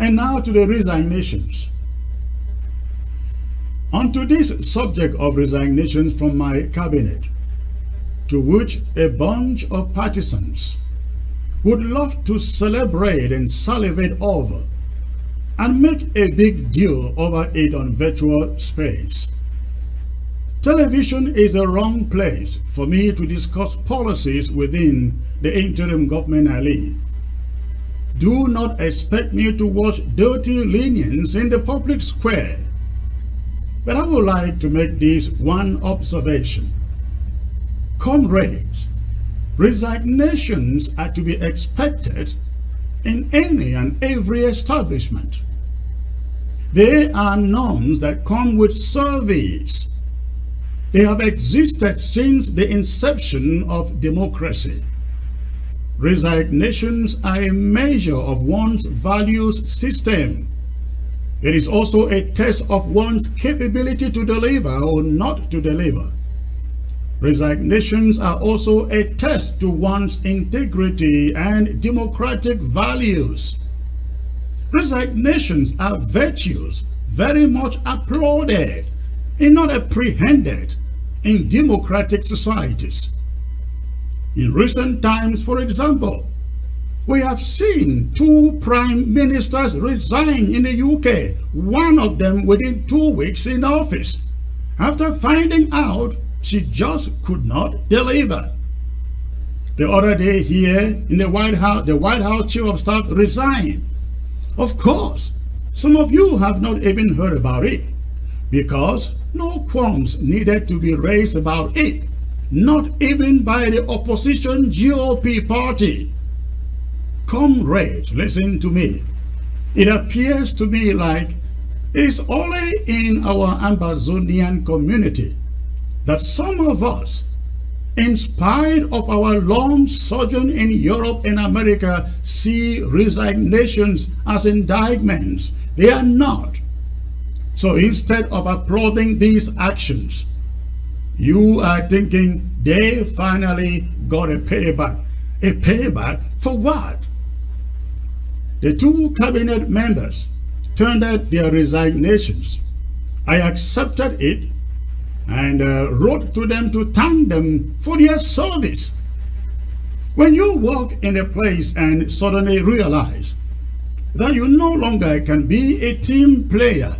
And now to the resignations. Onto this subject of resignations from my cabinet, to which a bunch of partisans would love to celebrate and salivate over and make a big deal over it on virtual space. Television is a wrong place for me to discuss policies within the interim government I lead. Do not expect me to watch dirty lenience in the public square. But I would like to make this one observation. Comrades, resignations are to be expected in any and every establishment. They are norms that come with service. They have existed since the inception of democracy. Resignations are a measure of one's values system. It is also a test of one's capability to deliver or not to deliver. Resignations are also a test to one's integrity and democratic values. Resignations are virtues very much applauded and not apprehended in democratic societies. In recent times, for example, we have seen 2 prime ministers resign in the UK, one of them within 2 weeks in office, after finding out she just could not deliver. The other day here in the White House Chief of Staff resigned. Of course, some of you have not even heard about it, because no qualms needed to be raised about it, not even by the opposition GOP party. Comrades, listen to me. It appears to me like it is only in our Amazonian community that some of us, in spite of our long sojourn in Europe and America, see resignations as indictments. They are not. So instead of applauding these actions, you are thinking they finally got a payback. A payback for what? The 2 cabinet members tendered their resignations. I accepted it and wrote to them to thank them for their service. When you walk in a place and suddenly realize that you no longer can be a team player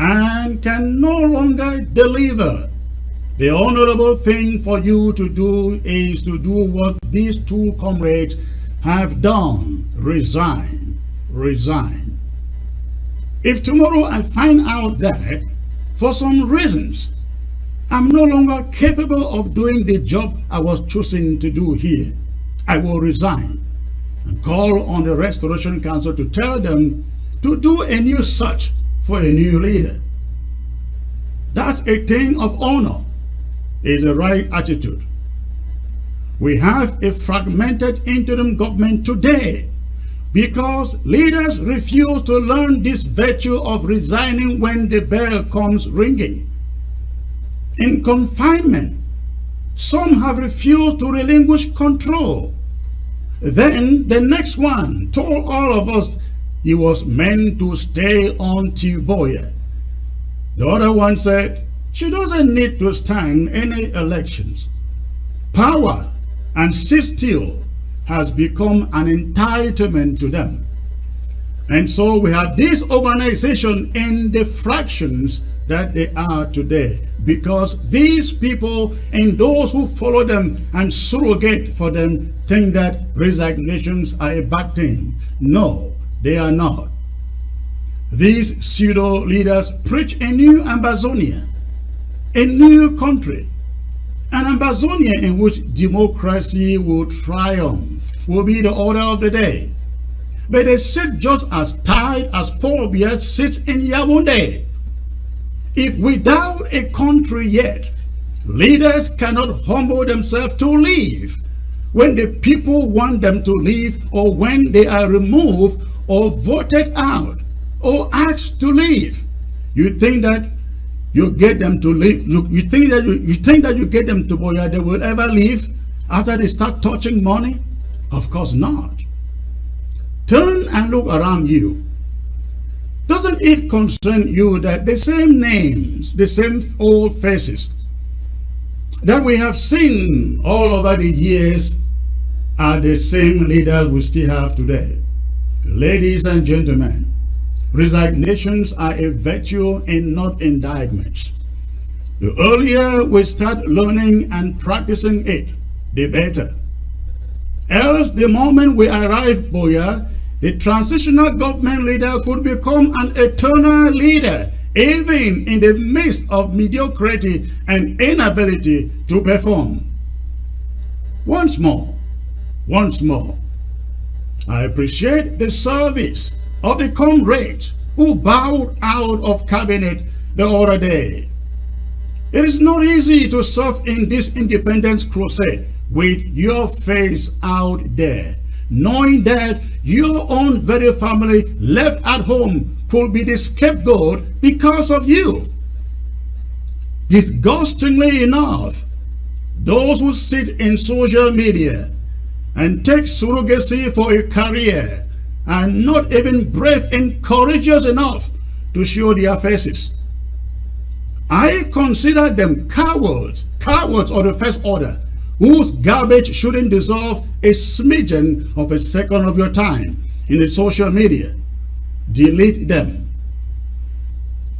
and can no longer deliver, the honorable thing for you to do is to do what these 2 comrades have done. Resign. Resign. If tomorrow I find out that, for some reasons, I'm no longer capable of doing the job I was choosing to do here, I will resign and call on the Restoration Council to tell them to do a new search for a new leader. That's a thing of honor. It's the right attitude. We have a fragmented interim government today because leaders refuse to learn this virtue of resigning when the bell comes ringing. In confinement, some have refused to relinquish control. Then the next one told all of us he was meant to stay on Tiboya. The other one said she doesn't need to stand any elections. Power and sit still has become an entitlement to them. And so we have this organization in the fractions that they are today, because these people and those who follow them and surrogate for them think that resignations are a bad thing. No, they are not. These pseudo leaders preach a new Amazonia, a new country, an Amazonia in which democracy will triumph, will be the order of the day. But they sit just as tight as Paul Biya sits in Yaoundé. If without a country yet, leaders cannot humble themselves to leave when the people want them to leave, or when they are removed or voted out or asked to leave, you think that you get them to leave? You think that you get them to Boya, they will ever leave after they start touching money? Of course not. Turn and look around you Doesn't it concern you that the same names, the same old faces that we have seen all over the years are the same leaders we still have today? Ladies and gentlemen, resignations are a virtue and not indictments. The earlier we start learning and practicing it, the better. Else, the moment we arrive, Boya, the transitional government leader could become an eternal leader, even in the midst of mediocrity and inability to perform. Once more, I appreciate the service of the comrades who bowed out of cabinet the other day. It is not easy to serve in this independence crusade with your face out there, knowing that your own very family left at home could be the scapegoat because of you. Disgustingly enough, those who sit in social media and take surrogacy for a career are not even brave and courageous enough to show their faces. I consider them cowards of the first order, whose garbage shouldn't deserve a smidgen of a second of your time in the social media. Delete them.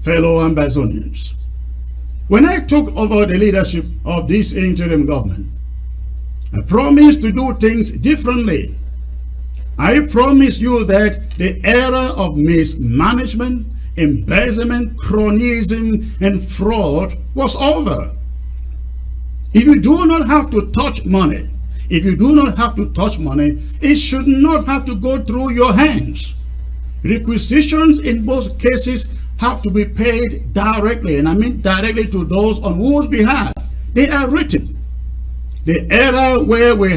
Fellow Ambazonians, when I took over the leadership of this interim government, I promised to do things differently. I promise you that the era of mismanagement, embezzlement, cronyism, and fraud was over. If you do not have to touch money, it should not have to go through your hands. Requisitions in most cases have to be paid directly, and I mean directly to those on whose behalf they are written. The era where we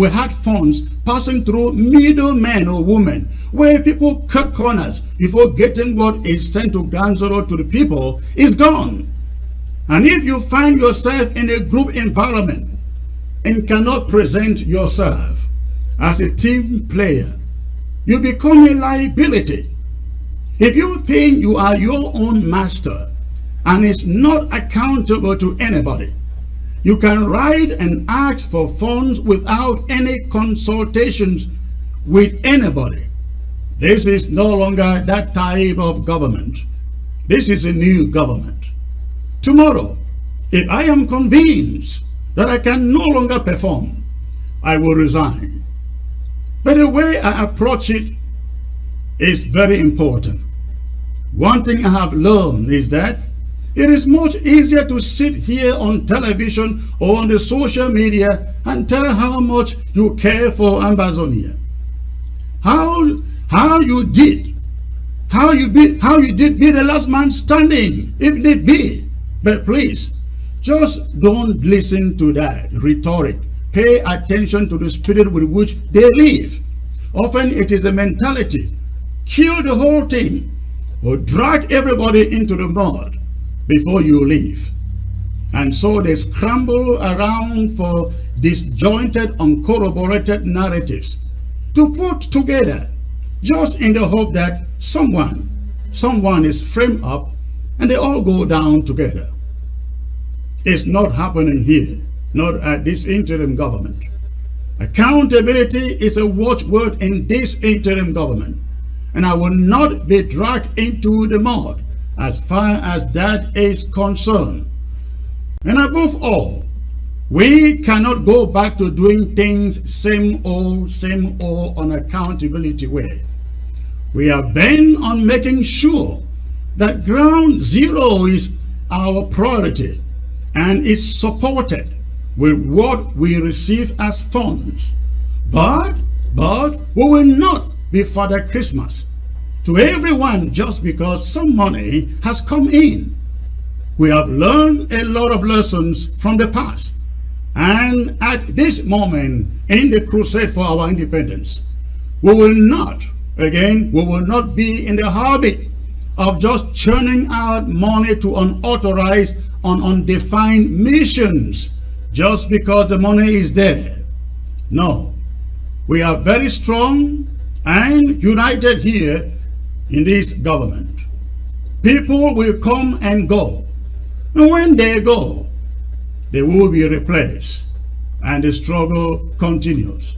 had funds passing through middlemen or women, where people cut corners before getting what is sent to ground zero to the people, is gone. And if you find yourself in a group environment and cannot present yourself as a team player, you become a liability. If you think you are your own master and is not accountable to anybody, you can write and ask for funds without any consultations with anybody. This is no longer that type of government. This is a new government. Tomorrow, if I am convinced that I can no longer perform, I will resign. But the way I approach it is very important. One thing I have learned is that it is much easier to sit here on television or on the social media and tell how much you care for Ambazonia. How you did be the last man standing, if need be. But please, just don't listen to that rhetoric. Pay attention to the spirit with which they live. Often it is a mentality. Kill the whole thing or drag everybody into the mud before you leave. And so they scramble around for disjointed, uncorroborated narratives to put together, just in the hope that someone is framed up and they all go down together. It's not happening here, not at this interim government. Accountability is a watchword in this interim government, and I will not be dragged into the mud as far as that is concerned. And above all, we cannot go back to doing things same old on accountability way. We are bent on making sure that ground zero is our priority and is supported with what we receive as funds. But we will not be Father Christmas to everyone just because some money has come in. We have learned a lot of lessons from the past, and at this moment in the crusade for our independence, we will not be in the habit of just churning out money to unauthorized and undefined missions just because the money is there. No, we are very strong and united here in this government. People will come and go. And when they go, they will be replaced. And the struggle continues.